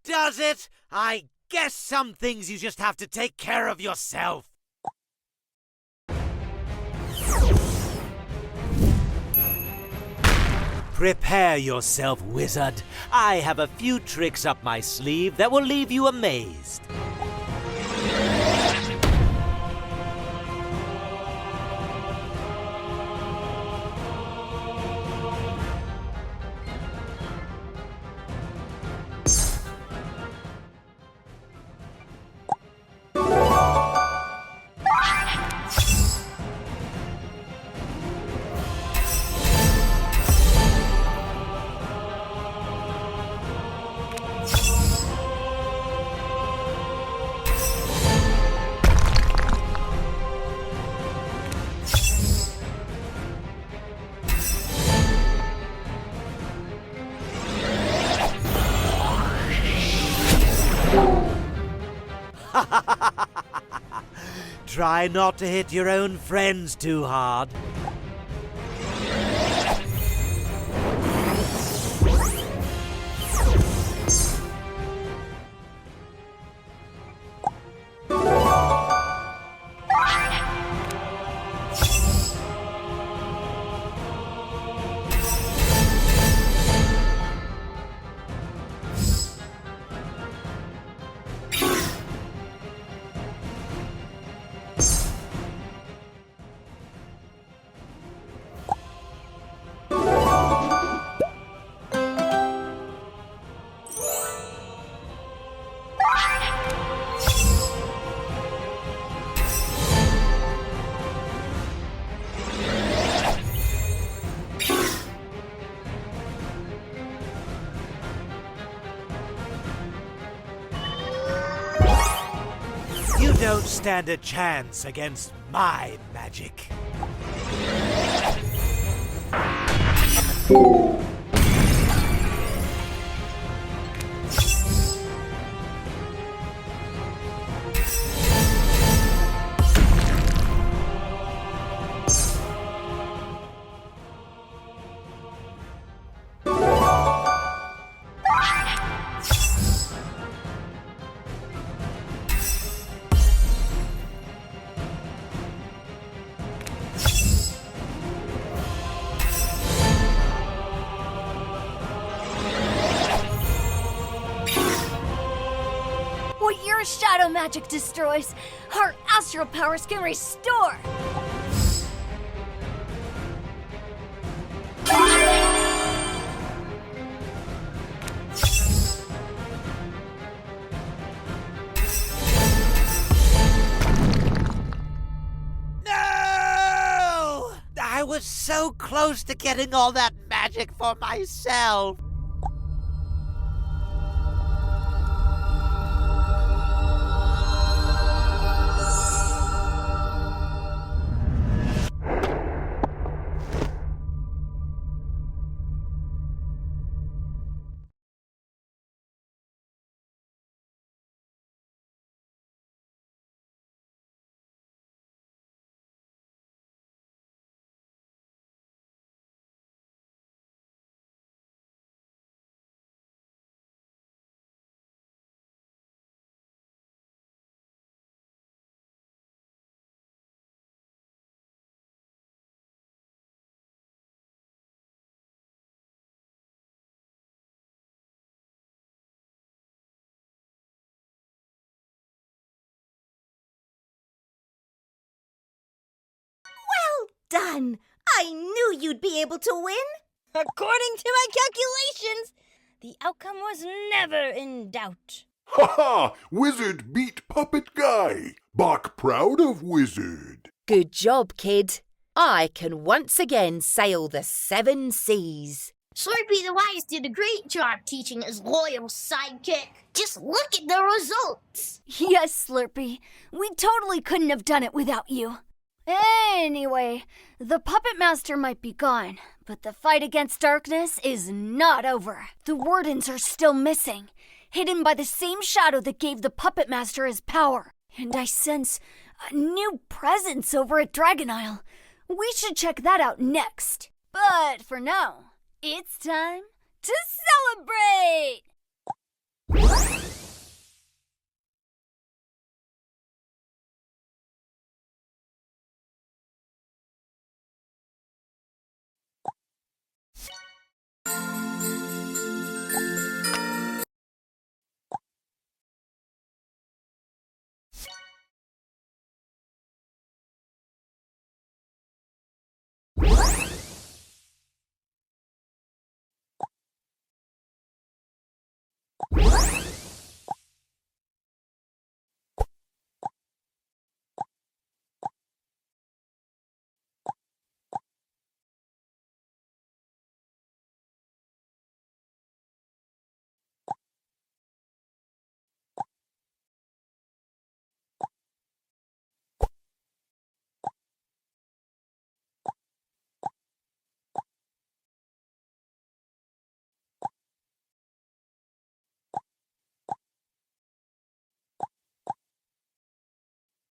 does it. I guess some things you just have to take care of yourself. Prepare yourself, wizard. I have a few tricks up my sleeve that will leave you amazed. Try not to hit your own friends too hard. You don't stand a chance against my magic. What your shadow magic destroys, our astral powers can restore. No! I was so close to getting all that magic for myself. Done! I knew you'd be able to win! According to my calculations, the outcome was never in doubt. Ha ha! Wizard beat Puppet Guy. Bach proud of Wizard. Good job, kid. I can once again sail the 7 seas. Slurpee the Wise did a great job teaching his loyal sidekick. Just look at the results. Yes, Slurpee. We totally couldn't have done it without you. Anyway, the Puppet Master might be gone, but the fight against darkness is not over. The Wardens are still missing, hidden by the same shadow that gave the Puppet Master his power. And I sense a new presence over at Dragon Isle. We should check that out next. But for now, it's time to celebrate! What?